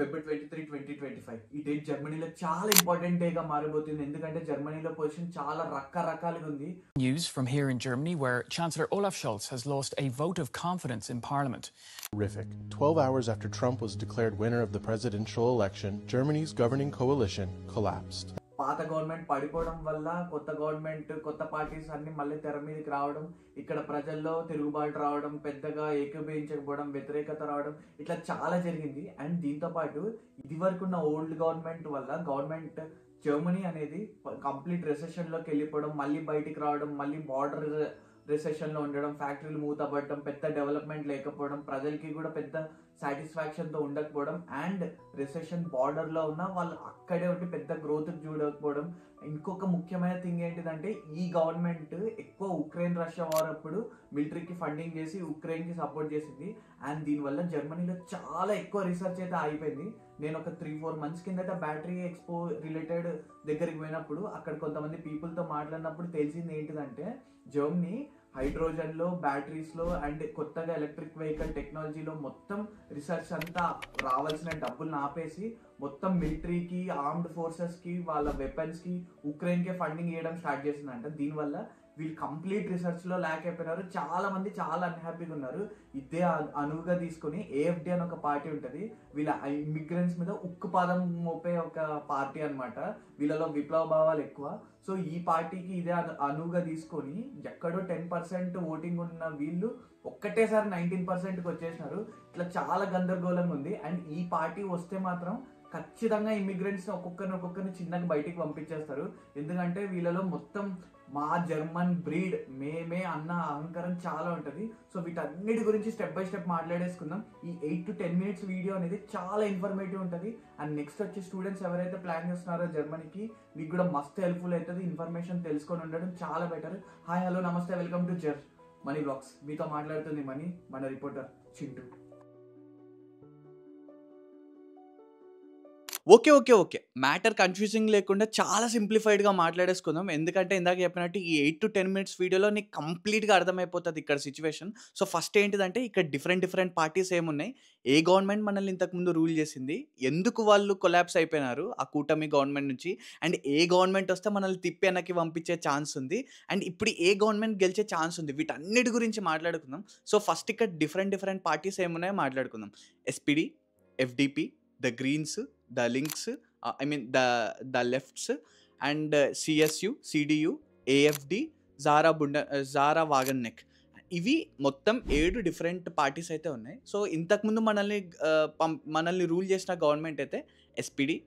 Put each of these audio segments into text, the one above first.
ఫిబ్రవరి 23, 2025 ఈ డేట్ జర్మనీలో చాలా ఇంపార్టెంట్ డేగా మారబోతుంది. ఎందుకంటే జర్మనీలో పొజిషన్ చాలా రకరకాలుగా ఉంది. News from here in Germany, where Chancellor Olaf Scholz has lost a vote of confidence in Parliament. Horrific. 12 hours after Trump was declared winner of the presidential election, Germany's governing coalition collapsed. పాత government పడిపోవడం వల్ల కొత్త government, కొత్త parties అన్ని మళ్ళీ తెర మీదకి రావడం, ఇక్కడ ప్రజల్లో తిరుగుబాటు రావడం, పెద్దగా ఏకీభవించకపోవడం, వ్యతిరేకత రావడం, ఇట్లా చాలా జరిగింది. అండ్ దీంతో పాటు ఇది వరకు ఉన్న ఓల్డ్ గవర్నమెంట్ వల్ల గవర్నమెంట్ జర్మనీ అనేది కంప్లీట్ రెసెషన్లోకి వెళ్ళిపోవడం, మళ్ళీ బయటికి రావడం, మళ్ళీ బార్డర్ రిసెషన్లో ఉండడం, ఫ్యాక్టరీలు మూతపడడం, పెద్ద డెవలప్మెంట్ లేకపోవడం, ప్రజలకి కూడా పెద్ద సాటిస్ఫాక్షన్తో ఉండకపోవడం, అండ్ రిసెషన్ బార్డర్లో ఉన్న వాళ్ళు అక్కడే ఉండి పెద్ద గ్రోత్ చూడకపోవడం. ఇంకొక ముఖ్యమైన థింగ్ ఏంటిదంటే ఈ గవర్నమెంట్ ఎక్కువ ఉక్రెయిన్ రష్యా వార్ అప్పుడు మిలిటరీకి ఫండింగ్ చేసి ఉక్రెయిన్కి సపోర్ట్ చేసింది. అండ్ దీనివల్ల జర్మనీలో చాలా ఎక్కువ రీసెర్చ్ అయితే అయిపోయింది. నేను ఒక 3-4 months కిందట బ్యాటరీ ఎక్స్పో రిలేటెడ్ దగ్గరికి పోయినప్పుడు అక్కడ కొంతమంది పీపుల్తో మాట్లాడినప్పుడు తెలిసింది ఏంటిదంటే జర్మనీ హైడ్రోజన్లో, బ్యాటరీస్లో అండ్ కొత్తగా ఎలక్ట్రిక్ వెహికల్ టెక్నాలజీలో మొత్తం రీసెర్చ్ అంతా రావాల్సిన డబ్బులను ఆపేసి మొత్తం మిలిటరీకి, ఆర్మ్డ్ ఫోర్సెస్కి, వాళ్ళ వెపన్స్కి ఉక్రెయిన్కే ఫండింగ్ చేయడం స్టార్ట్ చేసిందంట. దీనివల్ల వీళ్ళు కంప్లీట్ రీసెర్చ్లో ల్యాక్ అయిపోయినారు. చాలా మంది చాలా అన్హ్యాపీగా ఉన్నారు. ఇదే అనువుగా తీసుకొని ఏఎఫ్డి అని ఒక పార్టీ ఉంటుంది. వీళ్ళ ఇమిగ్రెంట్స్ మీద ఉక్కు పాదం మోపే ఒక పార్టీ అనమాట. వీళ్ళలో విప్లవ భావాలు ఎక్కువ. సో ఈ పార్టీకి ఇదే అనువుగా తీసుకొని ఎక్కడో 10% ఓటింగ్ ఉన్న వీళ్ళు ఒక్కటేసారి 19%కి వచ్చేసినారు. ఇట్లా చాలా గందరగోళంగా ఉంది. అండ్ ఈ పార్టీ వస్తే మాత్రం ఖచ్చితంగా ఇమిగ్రెంట్స్ ఒక్కొక్కరిని చిన్నగా బయటికి పంపించేస్తారు. ఎందుకంటే వీళ్ళలో మొత్తం మా జర్మన్ బ్రీడ్, మేమే అన్న అహంకారం చాలా ఉంటుంది. సో వీటన్నిటి గురించి స్టెప్ బై స్టెప్ మాట్లాడేసుకుందాం. ఈ 8 to 10 minutes వీడియో అనేది చాలా ఇన్ఫర్మేటివ్ ఉంటుంది. అండ్ నెక్స్ట్ వచ్చే స్టూడెంట్స్ ఎవరైతే ప్లాన్ చేస్తున్నారో జర్మనీకి, మీకు కూడా మస్తు హెల్ప్ఫుల్ అవుతుంది. ఇన్ఫర్మేషన్ తెలుసుకొని ఉండడం చాలా బెటర్. హాయ్, హలో, నమస్తే, వెల్కమ్ టు మనీ బ్లాగ్స్. మీతో మాట్లాడుతుంది మనీ, మన reporter Chintu. Okay matter confusing లేకుండా చాలా సింప్లిఫైడ్గా మాట్లాడేసుకుందాం. ఎందుకంటే ఇందాక చెప్పినట్టు ఈ 8 to 10 minutes వీడియోలో నీకు కంప్లీట్గా అర్థమైపోతుంది ఇక్కడ సిచ్యువేషన్. సో ఫస్ట్ ఏంటిదంటే ఇక్కడ డిఫరెంట్ పార్టీస్ ఏమున్నాయి, ఏ గవర్నమెంట్ మనల్ని ఇంతకుముందు రూల్ చేసింది, ఎందుకు వాళ్ళు కొలాప్స్ అయిపోయినారు ఆ కూటమి గవర్నమెంట్ నుంచి, అండ్ ఏ గవర్నమెంట్ వస్తే మనల్ని తిప్పి వెనక్కి పంపించే ఛాన్స్ ఉంది, అండ్ ఇప్పుడు ఏ గవర్నమెంట్ గెలిచే ఛాన్స్ ఉంది, వీటన్నిటి గురించి మాట్లాడుకుందాం. సో ఫస్ట్ ఇక్కడ డిఫరెంట్ పార్టీస్ ఏమున్నాయో మాట్లాడుకుందాం. SPD, FDP, the Greens, the Links, the lefts, and CSU, CDU, AFD, Sahra వాగన్నెక్. ఇవి మొత్తం 7 డిఫరెంట్ పార్టీస్ అయితే ఉన్నాయి. సో ఇంతకుముందు మనల్ని రూల్ చేసిన గవర్నమెంట్ అయితే ఎస్పీడీ,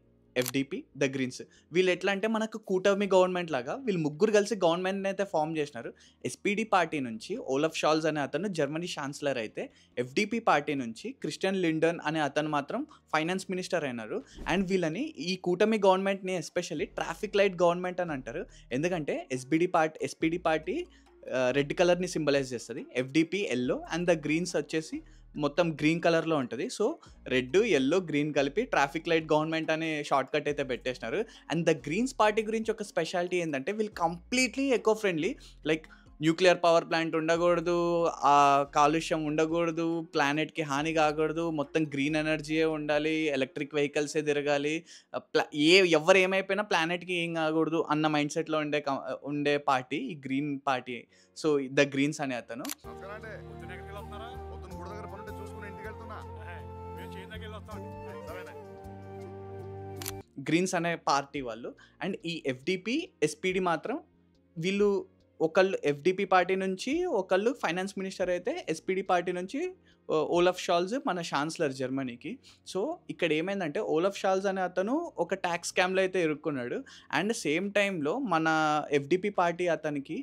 ఎఫ్డిపి, ద గ్రీన్స్. వీళ్ళు ఎట్లా అంటే మనకు కూటమి గవర్నమెంట్ లాగా వీళ్ళు ముగ్గురు కలిసి గవర్నమెంట్ని అయితే ఫామ్ చేసినారు. ఎస్పీడీ పార్టీ నుంచి ఓలఫ్ షాల్జ్ అనే అతను జర్మనీ ఛాన్సలర్ అయితే, ఎఫ్డిపి పార్టీ నుంచి క్రిస్టియన్ లిండన్ అనే అతను మాత్రం ఫైనాన్స్ మినిస్టర్ అయినారు. అండ్ వీళ్ళని ఈ కూటమి గవర్నమెంట్ని ఎస్పెషల్లీ ట్రాఫిక్ లైట్ గవర్నమెంట్ అని అంటారు. ఎందుకంటే ఎస్పీడీ పార్టీ రెడ్ కలర్ని సింబలైజ్ చేస్తుంది, FDP yellow, and the greens వచ్చేసి మొత్తం గ్రీన్ కలర్లో ఉంటుంది. సో రెడ్, ఎల్లో, గ్రీన్ కలిపి ట్రాఫిక్ లైట్ గవర్నమెంట్ అనే షార్ట్ కట్ అయితే పెట్టేసినారు. అండ్ ద గ్రీన్స్ పార్టీ గురించి ఒక స్పెషాలిటీ ఏంటంటే వీళ్ళు completely eco friendly. Like nuclear power plant ఉండకూడదు, ఆ కాలుష్యం ఉండకూడదు, ప్లానెట్కి హాని కాకూడదు, మొత్తం గ్రీన్ ఎనర్జీయే ఉండాలి, ఎలక్ట్రిక్ వెహికల్సే తిరగాలి, ఎవరు ఏమైపోయినా ప్లానెట్కి ఏం కాకూడదు అన్న మైండ్ సెట్లో ఉండే పార్టీ ఈ green party. So the greens అనే అతను గ్రీన్స్ అనే పార్టీ వాళ్ళు. అండ్ ఈ ఎఫ్డిపి, ఎస్పీడీ మాత్రం వీళ్ళు ఒకళ్ళు ఎఫ్డిపి పార్టీ నుంచి ఒకళ్ళు ఫైనాన్స్ మినిస్టర్ అయితే, ఎస్పీడీ పార్టీ నుంచి ఓలఫ్ షాల్జ్ మన ఛాన్సలర్ జర్మనీకి. సో ఇక్కడ ఏమైందంటే ఓలఫ్ షాల్జ్ అనే అతను ఒక ట్యాక్స్ స్కామ్లో అయితే ఇరుక్కున్నాడు. అండ్ సేమ్ టైంలో మన ఎఫ్డిపి పార్టీ అతనికి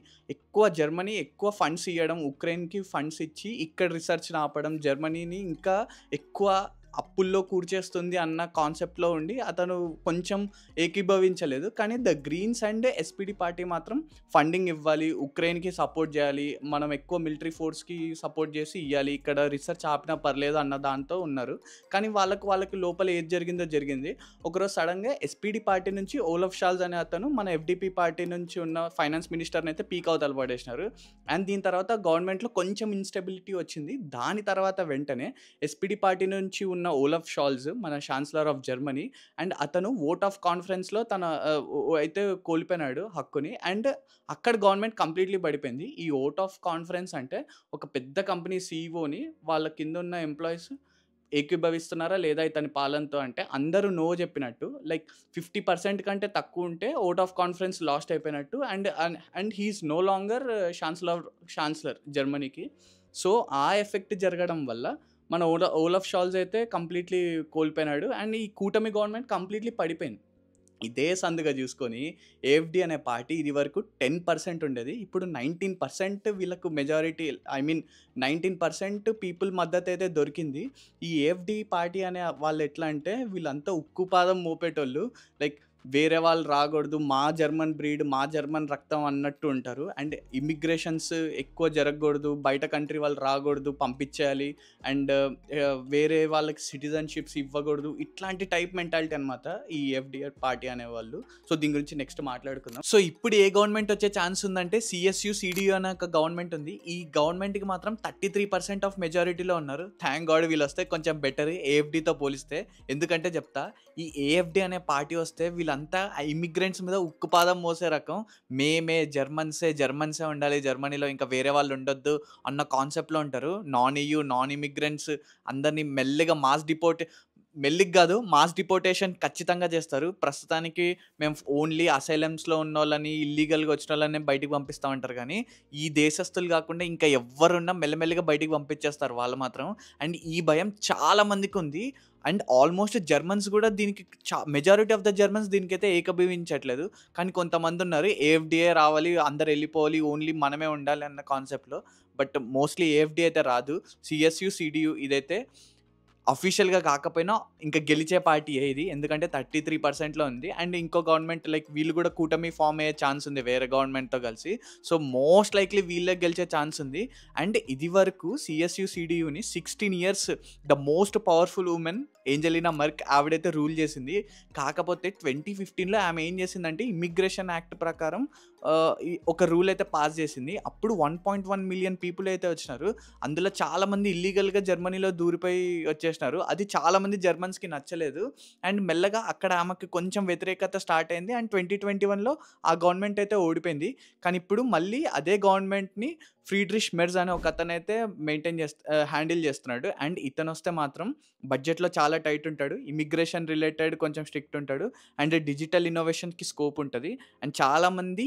జర్మనీ ఎక్కువ ఫండ్స్ ఇవ్వడం, ఉక్రెయిన్కి ఫండ్స్ ఇచ్చి ఇక్కడ రీసెర్చ్ని ఆపడం, జర్మనీని ఇంకా ఎక్కువ అప్పుల్లో కూర్చేస్తుంది అన్న కాన్సెప్ట్లో ఉండి అతను కొంచెం ఏకీభవించలేదు. కానీ the greens and SPD party మాత్రం ఫండింగ్ ఇవ్వాలి, ఉక్రెయిన్కి సపోర్ట్ చేయాలి, మనం ఎక్కువ మిలిటరీ ఫోర్స్కి సపోర్ట్ చేసి ఇవ్వాలి, ఇక్కడ రీసెర్చ్ ఆపినా పర్లేదు అన్న దాంతో ఉన్నారు. కానీ వాళ్ళకి లోపల ఏది జరిగింది. ఒకరోజు సడన్గా ఎస్పీడీ పార్టీ నుంచి ఓలఫ్ షాల్జ్ అనే అతను మన ఎఫ్డిపి పార్టీ నుంచి ఉన్న ఫైనాన్స్ మినిస్టర్ని అయితే పీక్ అవతల పడేసినారు. అండ్ దీని తర్వాత గవర్నమెంట్లో కొంచెం ఇన్స్టెబిలిటీ వచ్చింది. దాని తర్వాత వెంటనే ఎస్పీడీ పార్టీ నుంచి ఉన్న ఉన్న ఓలఫ్ షాల్జ్ మన ఛాన్సలర్ ఆఫ్ జర్మనీ, అండ్ అతను ఓట్ ఆఫ్ కాన్ఫరెన్స్లో తన అయితే కోల్పోయినాడు హక్కుని, అండ్ అక్కడ గవర్నమెంట్ కంప్లీట్లీ పడిపోయింది. ఈ ఓట్ ఆఫ్ కాన్ఫరెన్స్ అంటే ఒక పెద్ద కంపెనీ సీఈఓని వాళ్ళ కింద ఉన్న ఎంప్లాయీస్ ఏకీభవిస్తున్నారా లేదా ఇతని పాలనతో అంటే అందరూ నో చెప్పినట్టు, లైక్ 50% కంటే తక్కువ ఉంటే ఓట్ ఆఫ్ కాన్ఫరెన్స్ లాస్ట్ అయిపోయినట్టు, and he is no longer chancellor జర్మనీకి. సో ఆ ఎఫెక్ట్ జరగడం వల్ల మన ఓలఫ్ షాల్జ్ అయితే కంప్లీట్లీ కోల్పోయినాడు, అండ్ ఈ కూటమి గవర్నమెంట్ కంప్లీట్లీ పడిపోయింది. ఇదే సందుగా చూసుకొని ఏఎఫ్డి అనే పార్టీ ఇది వరకు 10% ఉండేది, ఇప్పుడు 19% వీళ్ళకు మెజారిటీ, ఐ మీన్ 19% పీపుల్ మద్దతు అయితే దొరికింది. ఈ ఏఎఫ్డి పార్టీ అనే వాళ్ళు ఎట్లా అంటే వీళ్ళంతా ఉక్కుపాదం మోపేటోళ్ళు, లైక్ వేరే వాళ్ళు రాకూడదు, మా జర్మన్ బ్రీడ్, మా జర్మన్ రక్తం అన్నట్టు ఉంటారు. అండ్ ఇమిగ్రేషన్స్ ఎక్కువ జరగకూడదు, బయట కంట్రీ వాళ్ళు రాకూడదు, పంపించేయాలి, అండ్ వేరే వాళ్ళకి సిటిజన్షిప్స్ ఇవ్వకూడదు, ఇట్లాంటి టైప్ మెంటాలిటీ అనమాట ఈ ఎఫ్డిఆర్ పార్టీ అనేవాళ్ళు. సో దీని గురించి నెక్స్ట్ మాట్లాడుకుందాం. సో ఇప్పుడు ఏ గవర్నమెంట్ వచ్చే ఛాన్స్ ఉందంటే సిఎస్యు సిడియు అనే ఒక గవర్నమెంట్ ఉంది. ఈ గవర్నమెంట్కి మాత్రం 33% ఆఫ్ మెజారిటీలో ఉన్నారు. థ్యాంక్ గాడ్ వీళ్ళు వస్తే కొంచెం బెటర్ ఏఎఫ్డితో పోలిస్తే. ఎందుకంటే చెప్తా, ఈ ఏఎఫ్డి అనే పార్టీ వస్తే వీళ్ళంతా ఇమిగ్రెంట్స్ మీద ఉక్కుపాదం మోసే రకం. మేమే జర్మన్సే ఉండాలి, జర్మనీలో ఇంకా వేరే వాళ్ళు ఉండొద్దు అన్న కాన్సెప్ట్లో ఉంటారు. నాన్ EU నాన్ ఇమిగ్రెంట్స్ అందరినీ మాస్ డిపోర్టేషన్ ఖచ్చితంగా చేస్తారు. ప్రస్తుతానికి మేము ఓన్లీ అసైలమ్స్లో ఉన్న వాళ్ళని, ఇల్లీగల్గా వచ్చిన వాళ్ళని బయటికి పంపిస్తామంటారు, కానీ ఈ దేశస్తులు కాకుండా ఇంకా ఎవరున్నా మెల్లమెల్లగా బయటికి పంపించేస్తారు వాళ్ళు మాత్రం. అండ్ ఈ భయం చాలా మందికి ఉంది. అండ్ ఆల్మోస్ట్ జర్మన్స్ కూడా దీనికి మెజారిటీ ఆఫ్ ద జర్మన్స్ దీనికైతే ఏకీభవించట్లేదు. కానీ కొంతమంది ఉన్నారు ఏఎఫ్డిఏ రావాలి, అందరు వెళ్ళిపోవాలి, ఓన్లీ మనమే ఉండాలి అన్న కాన్సెప్ట్లో. బట్ మోస్ట్లీ ఏఎఫ్డి అయితే రాదు. సిఎస్యు సిడియు ఇదైతే అఫీషియల్గా కాకపోయినా ఇంకా గెలిచే పార్టీ ఇది, ఎందుకంటే 33%లో ఉంది. అండ్ ఇంకో గవర్నమెంట్ లైక్ వీళ్ళు కూడా కూటమి ఫామ్ అయ్యే ఛాన్స్ ఉంది వేరే గవర్నమెంట్తో కలిసి. సో మోస్ట్ లైక్లీ వీళ్ళకి గెలిచే ఛాన్స్ ఉంది. అండ్ ఇది వరకు సిఎస్యు సిడియుని 16 years the most powerful women Angelina Merkel ఆవిడైతే రూల్ చేసింది. కాకపోతే 2015లో ఆమె ఏం చేసిందంటే ఇమిగ్రేషన్ యాక్ట్ ప్రకారం ఒక రూల్ అయితే పాస్ చేసింది. అప్పుడు 1.1 million పీపుల్ అయితే వచ్చినారు. అందులో చాలామంది ఇల్లీగల్గా జర్మనీలో దూరిపోయి వచ్చేసినారు. అది చాలామంది జర్మన్స్కి నచ్చలేదు. అండ్ మెల్లగా అక్కడ ఆమెకు కొంచెం వ్యతిరేకత స్టార్ట్ అయింది. అండ్ 2021లో ఆ గవర్నమెంట్ అయితే ఓడిపోయింది. కానీ ఇప్పుడు మళ్ళీ అదే గవర్నమెంట్ని ఫ్రీడ్రిష్ మెర్జ్ అనే ఒక అతనైతే హ్యాండిల్ చేస్తున్నాడు. అండ్ ఇతను వస్తే మాత్రం బడ్జెట్లో చాలా టైట్ ఉంటాడు, ఇమిగ్రేషన్ రిలేటెడ్ కొంచెం స్ట్రిక్ట్ ఉంటాడు, అండ్ డిజిటల్ ఇన్నోవేషన్కి స్కోప్ ఉంటుంది. అండ్ చాలామంది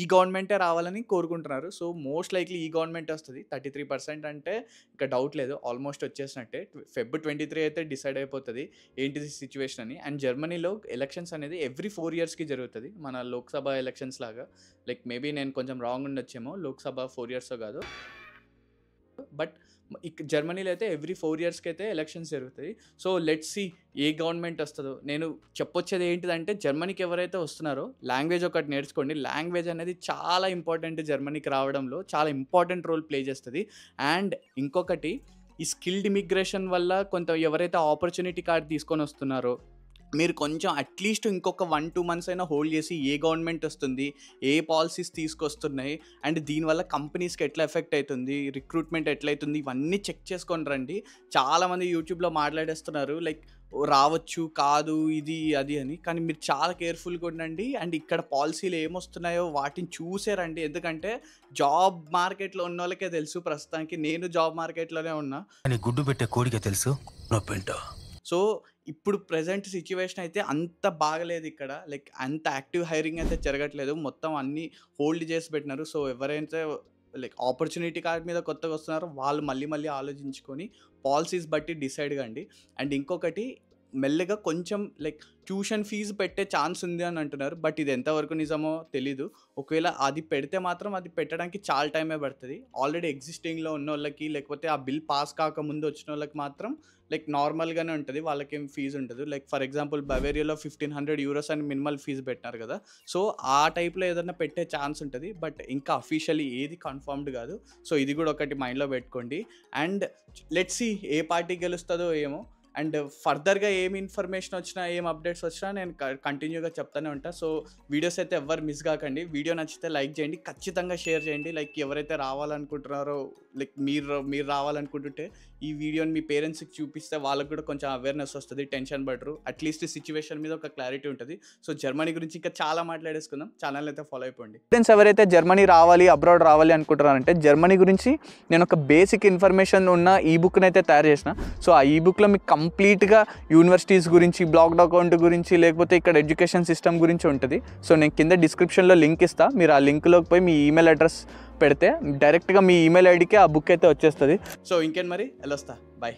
ఈ గవర్నమెంటే రావాలని కోరుకుంటున్నారు. సో మోస్ట్ లైక్లీ ఈ గవర్నమెంట్ వస్తుంది. 33% అంటే ఇంకా డౌట్ లేదు, ఆల్మోస్ట్ వచ్చేసినట్టే. Feb 23 అయితే డిసైడ్ అయిపోతుంది ఏంటిది సిచ్యువేషన్ అని. అండ్ జర్మనీలో ఎలక్షన్స్ అనేది ఎవ్రీ 4 yearsకి జరుగుతుంది, మన లోక్సభ ఎలక్షన్స్ లాగా. లైక్ మేబీ నేను కొంచెం రాంగ్ ఉండొచ్చేమో, లోక్సభ 4 years కాదు, బట్ జర్మనీలో అయితే ఎవ్రీ 4 yearsకి అయితే ఎలక్షన్స్ జరుగుతాయి. So let's see a government వస్తుందో. నేను చెప్పొచ్చేది ఏంటిదంటే జర్మనీకి ఎవరైతే వస్తున్నారో లాంగ్వేజ్ ఒకటి నేర్చుకోండి. లాంగ్వేజ్ అనేది చాలా ఇంపార్టెంట్, జర్మనీకి రావడంలో చాలా ఇంపార్టెంట్ రోల్ ప్లే చేస్తుంది. అండ్ ఇంకొకటి, ఈ స్కిల్డ్ ఇమిగ్రేషన్ వల్ల కొంత ఎవరైతే ఆపర్చునిటీ కార్డ్ తీసుకొని వస్తున్నారో మీరు కొంచెం అట్లీస్ట్ ఇంకొక 1-2 months అయినా హోల్డ్ చేసి ఏ గవర్నమెంట్ వస్తుంది, ఏ పాలసీస్ తీసుకొస్తున్నాయి, అండ్ దీనివల్ల కంపెనీస్కి ఎట్లా ఎఫెక్ట్ అవుతుంది, రిక్రూట్మెంట్ ఎట్లయితుంది, ఇవన్నీ చెక్ చేసుకొని రండి. చాలామంది యూట్యూబ్లో మాట్లాడేస్తున్నారు లైక్ రావచ్చు కాదు ఇది అది అని, కానీ మీరు చాలా కేర్ఫుల్గా ఉండండి. అండ్ ఇక్కడ పాలసీలు ఏమొస్తున్నాయో వాటిని చూసేరండి. ఎందుకంటే జాబ్ మార్కెట్లో ఉన్న వాళ్ళకే తెలుసు. ప్రస్తుతానికి నేను జాబ్ మార్కెట్లోనే ఉన్నా, గుడ్డు పెట్టే కోడికే తెలుసు. సో ఇప్పుడు ప్రజెంట్ సిచ్యువేషన్ అయితే అంత బాగలేదు ఇక్కడ. లైక్ అంత యాక్టివ్ హైరింగ్ అయితే జరగట్లేదు, మొత్తం అన్నీ హోల్డ్ చేసి పెట్టినారు. సో ఎవరైతే లైక్ ఆపర్చునిటీ కార్డ్ మీద కొత్తగా వస్తున్నారో వాళ్ళు మళ్ళీ ఆలోచించుకొని పాలసీస్ బట్టి డిసైడ్ కండి. అండ్ ఇంకొకటి, మెల్లగా కొంచెం లైక్ ట్యూషన్ ఫీజు పెట్టే ఛాన్స్ ఉంది అని అంటున్నారు, బట్ ఇది ఎంతవరకు నిజమో తెలీదు. ఒకవేళ అది పెడితే మాత్రం అది పెట్టడానికి చాలా టైమే పడుతుంది. ఆల్రెడీ ఎగ్జిస్టింగ్లో ఉన్న వాళ్ళకి, లేకపోతే ఆ బిల్ పాస్ కాకముందు వచ్చిన వాళ్ళకి మాత్రం లైక్ నార్మల్గానే ఉంటుంది, వాళ్ళకేం ఫీజు ఉంటుంది. లైక్ ఫర్ ఎగ్జాంపుల్ బవేరియాలో 1500 euros అని మినిమల్ ఫీజు పెట్టినారు కదా. సో ఆ టైప్లో ఏదైనా పెట్టే ఛాన్స్ ఉంటుంది, బట్ ఇంకా అఫీషియల్లీ ఏది కన్ఫర్మ్డ్ కాదు. సో ఇది కూడా ఒకటి మైండ్లో పెట్టుకోండి. అండ్ లెట్స్ సీ ఏ పార్టీ గెలుస్తుందో ఏమో. అండ్ ఫర్దర్గా ఏం ఇన్ఫర్మేషన్ వచ్చినా, ఏం అప్డేట్స్ వచ్చినా నేను కంటిన్యూగా చెప్తానే ఉంటాను. సో వీడియోస్ అయితే ఎవ్వరు మిస్ కాకండి. వీడియో నచ్చితే లైక్ చేయండి, ఖచ్చితంగా షేర్ చేయండి. లైక్ ఎవరైతే రావాలనుకుంటున్నారో లైక్ మీరు రావాలనుకుంటుంటే ఈ వీడియోని మీ పేరెంట్స్కి చూపిస్తే వాళ్ళకి కూడా కొంచెం అవేర్నెస్ వస్తుంది, టెన్షన్ పడరు, అట్లీస్ట్ సిచ్యువేషన్ మీద ఒక క్లారిటీ ఉంటుంది. సో జర్మనీ గురించి ఇంకా చాలా మాట్లాడేసుకుందాం. ఛానల్ అయితే ఫాలో అయిపోండి. ఫ్రెండ్స్, ఎవరైతే జర్మనీ రావాలి, అబ్రాడ్ రావాలి అనుకుంటున్నారంటే జర్మనీ గురించి నేను ఒక బేసిక్ ఇన్ఫర్మేషన్ ఉన్న ఈ బుక్ని అయితే తయారు చేసిన. సో ఆ ఈ బుక్లో మీకు కంప్లీట్గా యూనివర్సిటీస్ గురించి, బ్లాక్డ్ అకౌంట్ గురించి, లేకపోతే ఇక్కడ ఎడ్యుకేషన్ సిస్టమ్ గురించి ఉంటుంది. సో నేను కింద డిస్క్రిప్షన్లో లింక్ ఇస్తాను. మీరు ఆ లింక్లోకి పోయి మీ ఈమెయిల్ అడ్రస్ పెడితే డైరెక్ట్గా మీ ఈమెయిల్ ఐడికి ఆ బుక్ అయితే వచ్చేస్తుంది. సో ఇంకేం మరి వెళ్ళొస్తా, బాయ్.